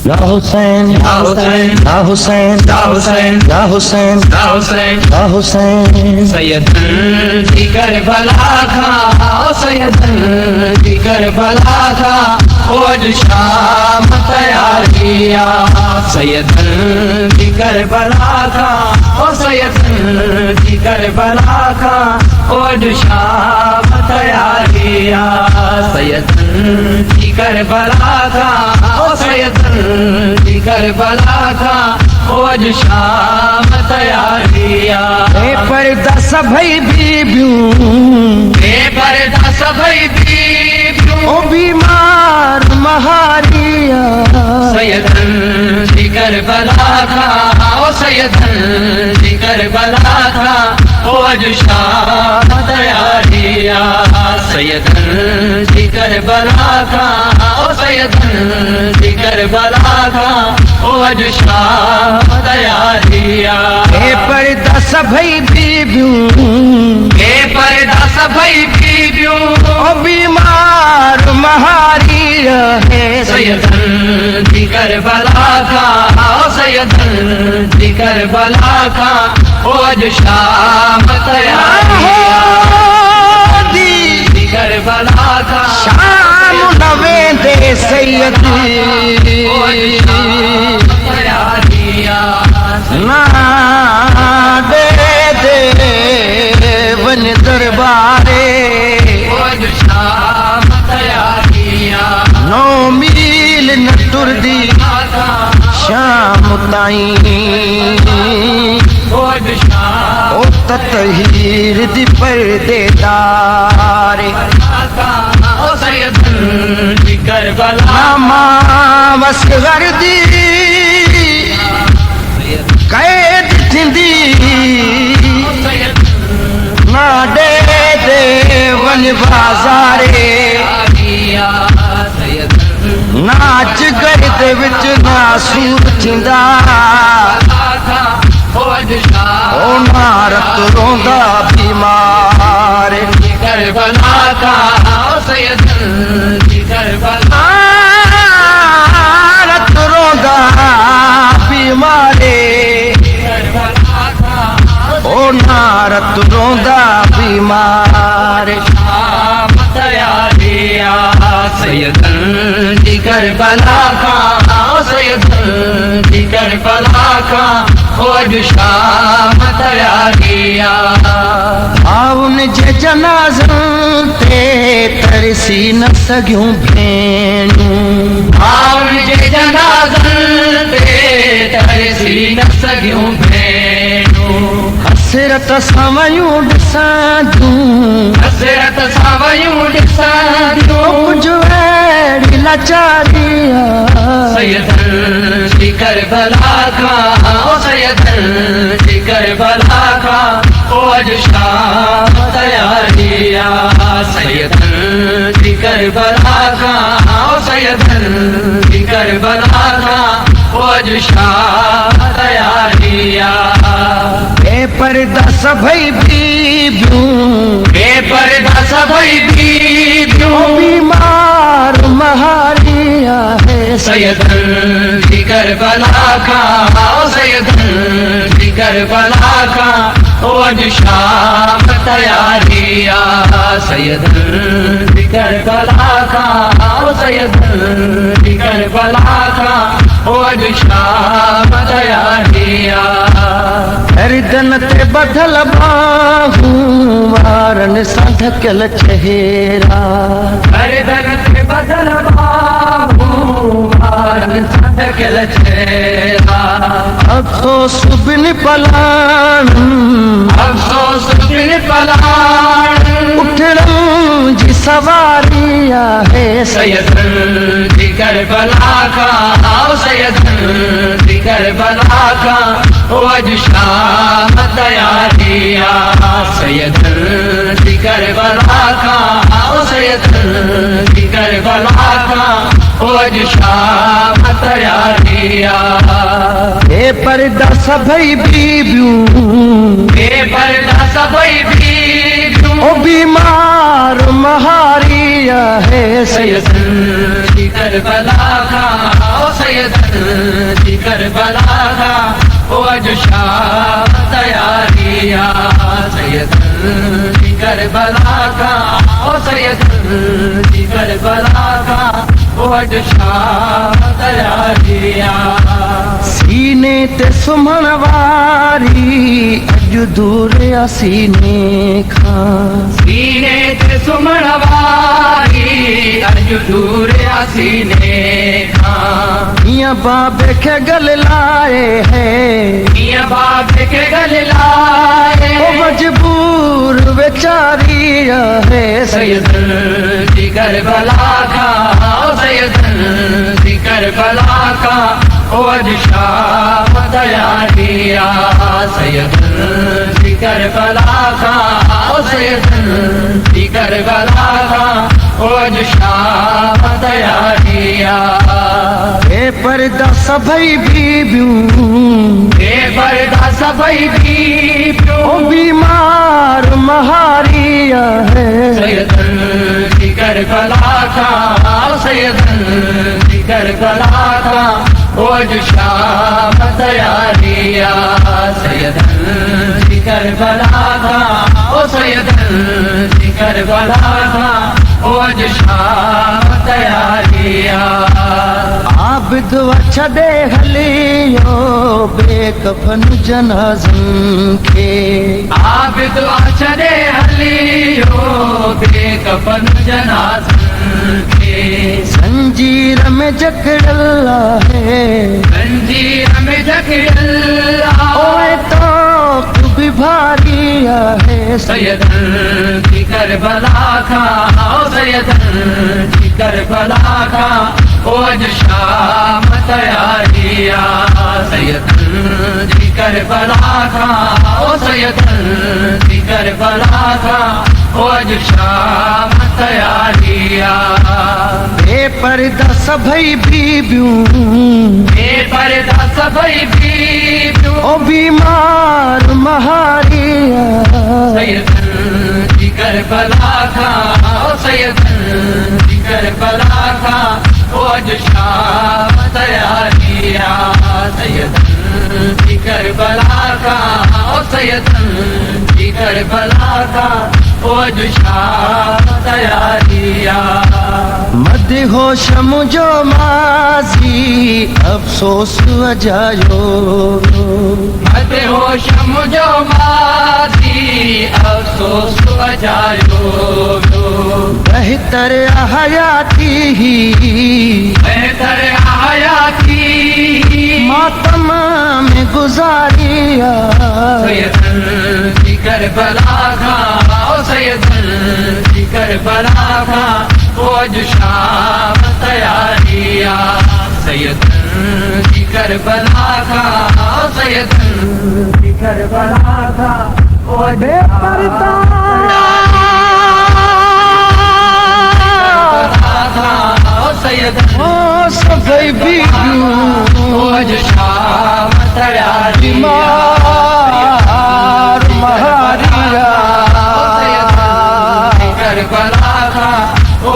या हुसैन या हुसैन या हुसैन या हुसैन या हुसैन या हुसैन या हुसैन। सैयद जी करबला का, सैयद जी करबला का आज शाम तैयार किया। सैयद जी करबला का, सैयद जी करबला का आज शाम तैयार किया। सैयद जी करबला का, सैयद जी करबला का आज शाम तैयार किया। पर्दा सभई बीबियूं, पर्दा सभई बीबियूं, ओ बीमार महारिया। सैयद जी करबला का, सैयद जी करबला का आज शाम तैयार किया। सैयद जी करबला का, सैयद जी करबला का आज शाम तैयार किया। पर्दा सभई बीबियूं, पर्दा सभई बीबियूं, ओ बीमार महारिया है। सैयद जी करबला का, सैयद जी करबला का आज शाम तैयार किया। जी करबला का शाम नवे दे सैयद तैयार किया। ना दे वन दरबारे आज शाम तैयार किया। 9 मील न टुरदी शाम ताईं, आज शाम ओ ततहीर दी पर्देदारे। सैयद जी करबला नामा वसगर दी कैद थींदी, ना दे वन बाज़ारे। नाच गर्द विच ना सूर थींदा, ओ नारत रोंदा बीमार। करबला का, सैयद जी करबला नारत रोंदा बीमारे, करबला का ओ नारत रोंदा बीमार। शाम तैयार किया। सैयद जी करबला का, सैयद जी करबला का आज शाम तैयार किया। आउन जे जनाज़न ते तरसी न सघियूं भेणूं, आउन जे जनाज़न ते तरसी न सघियूं भेणूं। हसरत सां वयूं ॾिसां जूं, हसरत सां वयूं ॾिसां जूं। कुझु अहिड़ी लाचारिया। सैयद जी करबला का, सैयद जी करबला का आज शाम तैयार किया। सैयद जी करबला का, सैयद जी करबला का आज शाम तैयार किया। पर्दा सभई बीबियूं, पर्दा सभई बीबियूं, बीमार महारिया है। सैयद जी करबला का, सैयद जी करबला का आज शाम तैयार किया। सैयद जी करबला का, सैयद जी करबला का आज शाम तैयार किया। गर्दन ते बधल बाहूं, वारन सां ढकियल चेहरा। गर्दन ते बधल बाहूं, वारन सां ढकियल चेहरा। अफ़सोस बिन पलाण, अफ़सोस बिन पलाण, उठड़न जी सवारिया है। सैयद जी करबला का, सैयद जी करबला का आज शाम तैयार किया। सैयद जी करबला का, सैयद जी करबला का आज शाम तैयार किया। पर्दा सभई बीबियूं, पर्दा सभई बीबियूं, ओ बीमार महारिया है। सैयद जी करबला का, सैयद जी करबला का ओ अज शाम तैयारिया सैयदन जी करबला का ओ सैयदन जी करबला का ओ अज शाम तैयारिया सीने ते सुमण वारी अज दूर आ सीने खां सीने ते सुमण वारी अज दूर आ सीने खां मियां बाबे के गल लाए है मियां बाबे के गल लाए ओ मजबूर बेचारी है सैयदन जी करबला का ओ सैयदन जी करबला का ओ अज शाम तैयारिया सैयदन जी करबला का ओ सैयदन जी करबला का ओ अज शाम तैयारिया पर्दा सभई बीबियूं पर्दा सभई बीबियूं ओ बीमार महारिया है सैयदन जी करबला का सैयदन जी करबला का ओ अज शाम तैयारिया सैयदन जी करबला का ओ सैयदन जी करबला का ओ अज शाम तैयारिया आबिद छॾे हलियो बेकफन जनाज़न खे आबिद छॾे हलियो बेकफन जनाज़न खे संजीर में जकड़ल आहे जंजीर में जकड़ल ओए तो तू भी भारी आहे सैयदन जी करबला का ओ सैयदन जी करबला का ओ अज शाम तैयारिया सैयदन जी करबला का ओ सैयदन जी करबला का ओ अज शाम तैयारिया बेपर्दा सभई बीबियूं बेपर्दा सभई बीबियूं ओ बीमार महारिया सैयदन जी करबला का ओ सैयदन जी करबला का ओ अज शाम तैयारिया सैयदन जी करबला का ओ सैयदन जी करबला का ओ अज शाम तैयारिया मदहोश मुझो माज़ी अफ़सोस अजायो मदहोश मुझो माज़ी अफ़सोस अजायो बेहतर हयाती बेहतर हयाती मातम में गुजारिया सैयदन जी करबला का ओ सैयदन जी करबला का ओ अज शाम तैयारिया सैयदन जी करबला का ओ सैयदन जी करबला का ओ अज बेपर्दा ओ सैयदन ओ सभई बीबियूं ओ अज शाम तैयारिया बीमार महारिया करबला का ओ